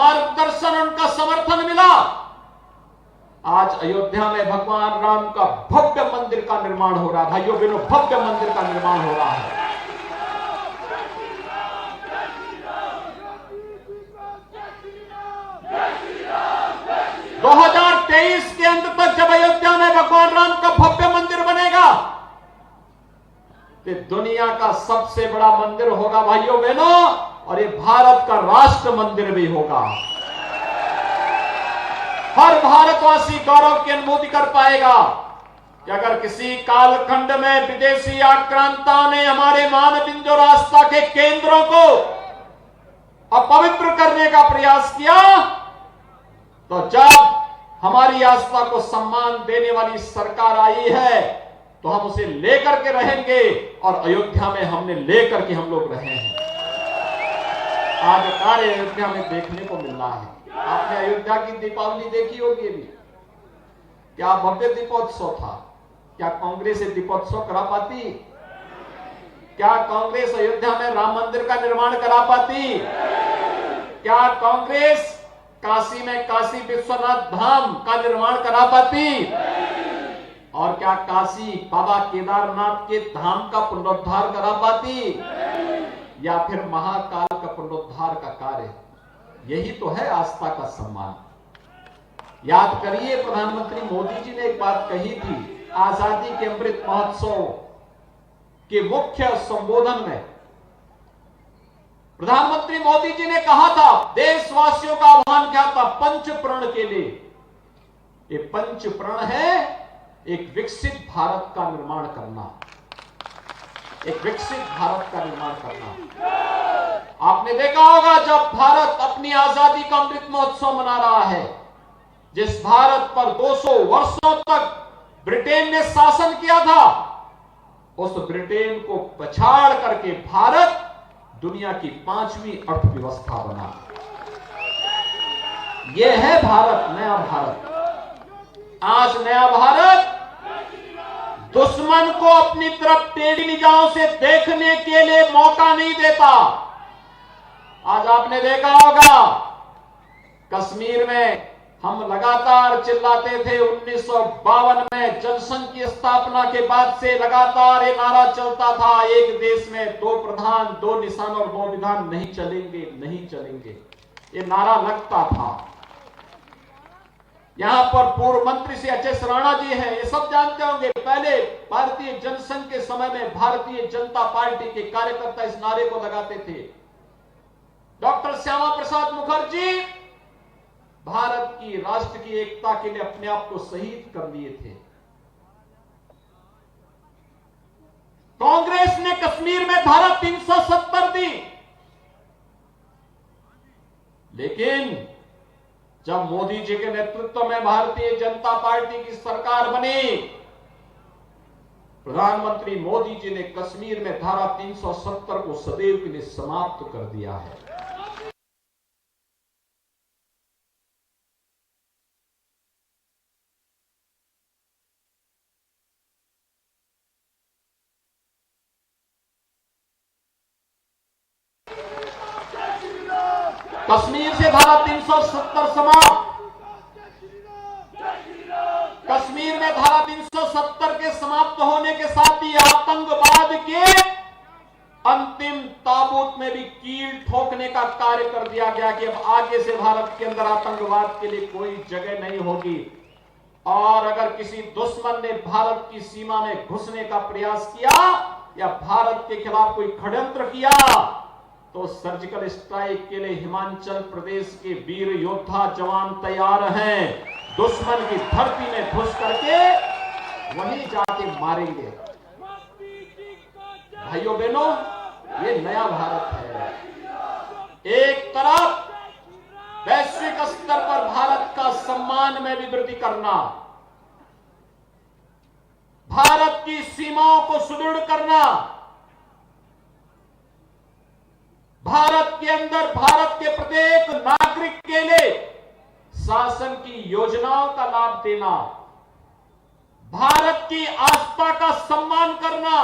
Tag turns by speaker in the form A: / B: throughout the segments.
A: मार्गदर्शन, उनका समर्थन मिला, आज अयोध्या में भगवान राम का भव्य मंदिर का निर्माण हो रहा है। भाइयों बहनों, भव्य मंदिर का निर्माण हो रहा है। 2023 के अंत तक जब अयोध्या में भगवान राम का भव्य मंदिर बनेगा तो दुनिया का सबसे बड़ा मंदिर होगा भाइयों बहनों, और ये भारत का राष्ट्र मंदिर भी होगा। हर भारतवासी गौरव की अनुभूति कर पाएगा कि अगर किसी कालखंड में विदेशी आक्रांता ने हमारे मानबिंदु और आस्था के केंद्रों को अपवित्र करने का प्रयास किया, तो जब हमारी आस्था को सम्मान देने वाली सरकार आई है तो हम उसे लेकर के रहेंगे, और अयोध्या में हमने लेकर के हम लोग रहे हैं। आज कार्य अयोध्या में देखने को मिल रहा है। आपने अयोध्या की दीपावली देखी होगी भी, क्या भव्य दीपोत्सव था? क्या कांग्रेस दीपोत्सव करा पाती? क्या कांग्रेस अयोध्या में राम मंदिर का निर्माण करा पाती? क्या कांग्रेस काशी में काशी विश्वनाथ धाम का निर्माण करा पाती? और क्या काशी बाबा केदारनाथ के धाम का पुनरुद्धार करा पाती? या फिर महाकाल का पुनरुद्धार का कार्य? यही तो है आस्था का सम्मान। याद करिए, प्रधानमंत्री मोदी जी ने एक बात कही थी आजादी के अमृत महोत्सव के मुख्य संबोधन में। प्रधानमंत्री मोदी जी ने कहा था, देशवासियों का आह्वान क्या था? पंच प्रण के लिए। ये पंच प्रण है एक विकसित भारत का निर्माण करना, एक विकसित भारत का निर्माण करना। आपने देखा होगा जब भारत अपनी आजादी का अमृत महोत्सव मना रहा है, जिस भारत पर 200 वर्षों तक ब्रिटेन ने शासन किया था, उस ब्रिटेन को पछाड़ करके भारत दुनिया की 5वीं अर्थव्यवस्था बना। यह है भारत, नया भारत। आज नया भारत दुश्मन को अपनी तरफ टेढ़ी निगाहों से देखने के लिए मौका नहीं देता। आज आपने देखा होगा कश्मीर में हम लगातार चिल्लाते थे, 1952 में जनसंघ की स्थापना के बाद से लगातार ये नारा चलता था, एक देश में 2 प्रधान 2 निशान और 2 विधान नहीं चलेंगे, नहीं चलेंगे। ये नारा लगता था। यहां पर पूर्व मंत्री श्री एच.एस. राणा जी हैं, ये सब जानते होंगे। पहले भारतीय जनसंघ के समय में भारतीय जनता पार्टी के कार्यकर्ता इस नारे को लगाते थे। डॉक्टर श्यामा प्रसाद मुखर्जी भारत की राष्ट्र की एकता के लिए अपने आप को शहीद कर दिए थे। कांग्रेस ने कश्मीर में धारा 370 दी, लेकिन जब मोदी जी के नेतृत्व में भारतीय जनता पार्टी की सरकार बनी, प्रधानमंत्री मोदी जी ने कश्मीर में धारा 370 को सदैव के लिए समाप्त कर दिया है। कश्मीर से धारा 370 समाप्त। कश्मीर में धारा 370 के समाप्त होने के साथ ही आतंकवाद के अंतिम ताबूत में भी कील ठोकने का कार्य कर दिया गया कि अब आगे से भारत के अंदर आतंकवाद के लिए कोई जगह नहीं होगी। और अगर किसी दुश्मन ने भारत की सीमा में घुसने का प्रयास किया या भारत के खिलाफ कोई षड्यंत्र किया, तो सर्जिकल स्ट्राइक के लिए हिमाचल प्रदेश के वीर योद्धा जवान तैयार हैं। दुश्मन की धरती में घुस करके वहीं जाके मारेंगे। भाइयों बहनों, ये नया भारत है। एक तरफ वैश्विक स्तर पर भारत का सम्मान में भी वृद्धि करना, भारत की सीमाओं को सुदृढ़ करना, भारत के अंदर भारत के प्रत्येक नागरिक के लिए शासन की योजनाओं का लाभ देना, भारत की आस्था का सम्मान करना,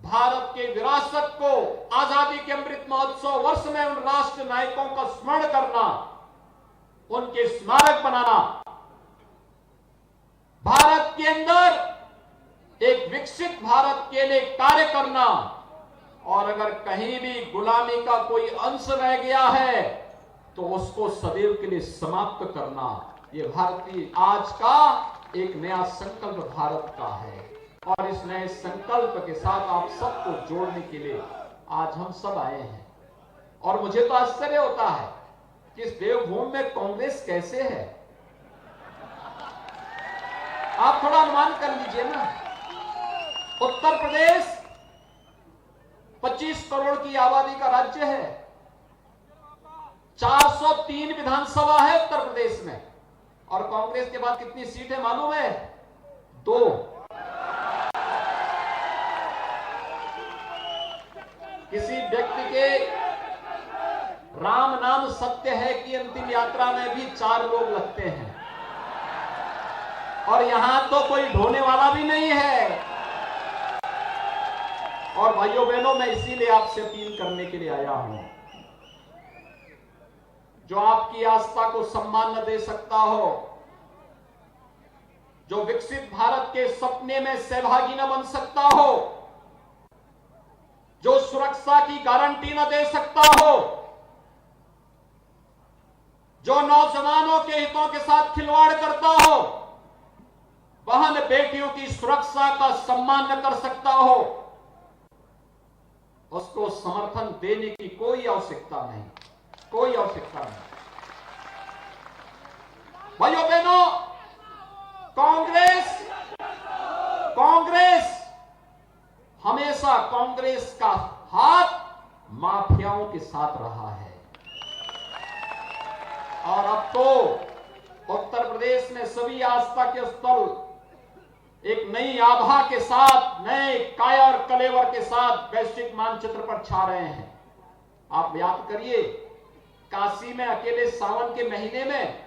A: भारत के विरासत को आजादी के अमृत महोत्सव वर्ष में उन राष्ट्र नायकों का स्मरण करना, उनके स्मारक बनाना, भारत के अंदर एक विकसित भारत के लिए कार्य करना, और अगर कहीं भी गुलामी का कोई अंश रह गया है तो उसको सदैव के लिए समाप्त करना, ये भारतीय आज का एक नया संकल्प भारत का है। और इस नए संकल्प के साथ आप सबको जोड़ने के लिए आज हम सब आए हैं। और मुझे तो आश्चर्य होता है कि इस देवभूमि में कांग्रेस कैसे है। आप थोड़ा अनुमान कर लीजिए ना, उत्तर प्रदेश 25 करोड़ की आबादी का राज्य है, 403 विधानसभा है उत्तर प्रदेश में, और कांग्रेस के बाद कितनी सीटें मालूम है? 2। किसी व्यक्ति के राम नाम सत्य है कि अंतिम यात्रा में भी 4 लोग लगते हैं, और यहां तो कोई ढोने वाला भी नहीं है। और भाइयों बहनों, मैं इसीलिए आपसे अपील करने के लिए आया हूं, जो आपकी आस्था को सम्मान न दे सकता हो, जो विकसित भारत के सपने में सहभागी न बन सकता हो, जो सुरक्षा की गारंटी न दे सकता हो, जो नौजवानों के हितों के साथ खिलवाड़ करता हो, बहन बेटियों की सुरक्षा का सम्मान न कर सकता हो, उसको समर्थन देने की कोई आवश्यकता नहीं, कोई आवश्यकता नहीं। भाइयों बहनों, कांग्रेस हमेशा कांग्रेस का हाथ माफियाओं के साथ रहा है, और अब तो उत्तर प्रदेश में सभी आस्था के स्थल एक नई आभा के साथ, नए काया और कलेवर के साथ वैश्विक मानचित्र पर छा रहे हैं। आप याद करिए, काशी में अकेले सावन के महीने में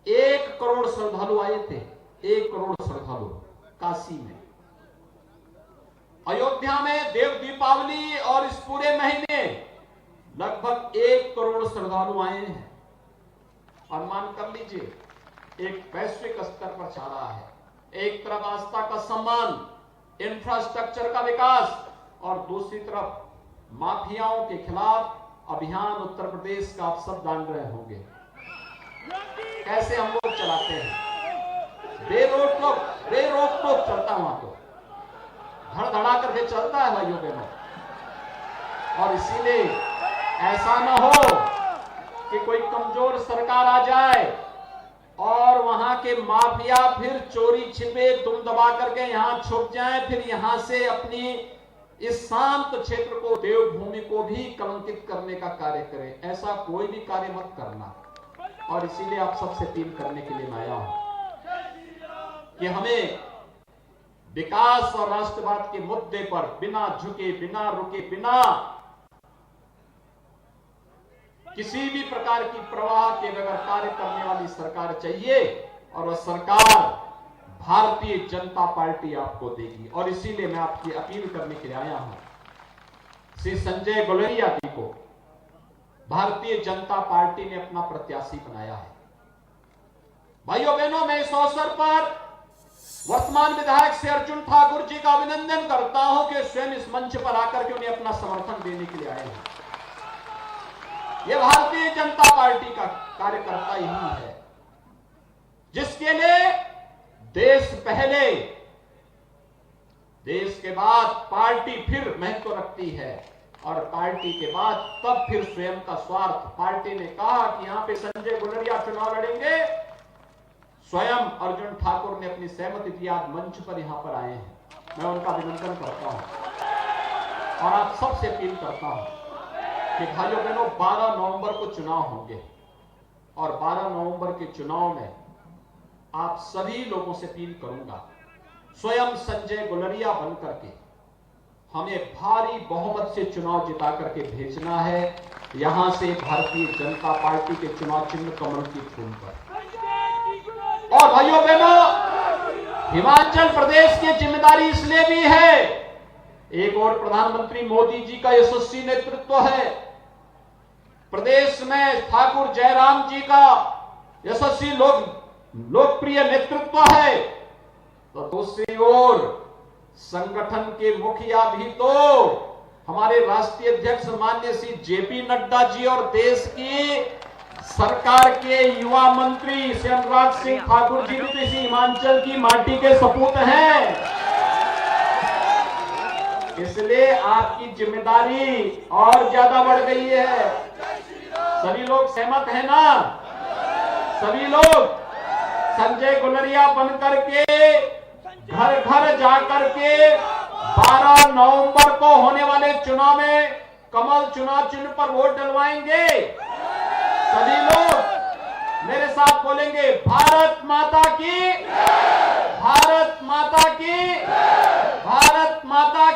A: 1 करोड़ श्रद्धालु आए थे, 1 करोड़ श्रद्धालु काशी में। अयोध्या में देव दीपावली और इस पूरे महीने लगभग 1 करोड़ श्रद्धालु आए हैं। अनुमान कर लीजिए, एक वैश्विक स्तर पर छा रहा है। एक तरफ आस्था का सम्मान, इंफ्रास्ट्रक्चर का विकास, और दूसरी तरफ माफियाओं के खिलाफ अभियान उत्तर प्रदेश का आप सब जान रहे होंगे कैसे हम लोग चलाते हैं। बेरोक टोक चलता वहां तो धड़धड़ा करके चलता है भाइयों बहनों। और इसीलिए ऐसा ना हो कि कोई कमजोर सरकार आ जाए और वहां के माफिया फिर चोरी छिपे दुम दबा करके यहां छुप जाए, फिर यहां से अपनी इस शांत क्षेत्र को, देवभूमि को भी कलंकित करने का कार्य करें। ऐसा कोई भी कार्य मत करना। और इसीलिए आप सबसे अपील करने के लिए मैं आया हूं कि हमें विकास और राष्ट्रवाद के मुद्दे पर बिना झुके, बिना रुके, बिना किसी भी प्रकार की प्रवाह के बगैर कार्य करने वाली सरकार चाहिए, और वह सरकार भारतीय जनता पार्टी आपको देगी। और इसीलिए मैं आपकी अपील करने के लिए आया हूं, श्री संजय गुलेरिया जी को भारतीय जनता पार्टी ने अपना प्रत्याशी बनाया है। भाइयों बहनों, मैं इस अवसर पर वर्तमान विधायक श्री अर्जुन ठाकुर जी का अभिनंदन करता हूं कि स्वयं इस मंच पर आकर के उन्हें अपना समर्थन देने के लिए आए हैं। यह भारतीय जनता पार्टी का कार्यकर्ता ही है, जिसके लिए देश पहले, देश के बाद पार्टी फिर महत्व रखती है, और पार्टी के बाद तब फिर स्वयं का स्वार्थ। पार्टी ने कहा कि यहां पे संजय गुलेरिया चुनाव लड़ेंगे, स्वयं अर्जुन ठाकुर ने अपनी सहमति दी, आज मंच पर यहां पर आए हैं। मैं उनका अभिनंदन करता हूं और आप सबसे अपील करता हूं कि भाइयों बहनों, 12 नवंबर को चुनाव होंगे, और 12 नवंबर के चुनाव में आप सभी लोगों से अपील करूंगा, स्वयं संजय गुलेरिया बनकर के हमें भारी बहुमत से चुनाव जिता करके भेजना है यहां से भारतीय जनता पार्टी के चुनाव चिन्ह कमल की फूल पर। और भाइयों बहनों, हिमाचल प्रदेश की जिम्मेदारी इसलिए भी है एक और प्रधानमंत्री मोदी जी का यशस्वी नेतृत्व है, प्रदेश में ठाकुर जयराम जी का यशस्वी लोकप्रिय नेतृत्व है, तो दूसरी ओर संगठन के मुखिया भी तो हमारे राष्ट्रीय अध्यक्ष माननीय श्री जेपी नड्डा जी और देश की सरकार के युवा मंत्री श्री अनुराग सिंह ठाकुर जी भी तो इसी हिमाचल की माटी के सपूत हैं। इसलिए आपकी जिम्मेदारी और ज्यादा बढ़ गई है। सभी लोग सहमत हैं ना? सभी लोग संजय गुलरिया बनकर के घर घर जाकर के 12 नवंबर को होने वाले चुनाव में कमल चुनाव चिन्ह पर वोट डलवाएंगे। सभी लोग मेरे साथ बोलेंगे, भारत माता की, भारत माता की, भारत माता की।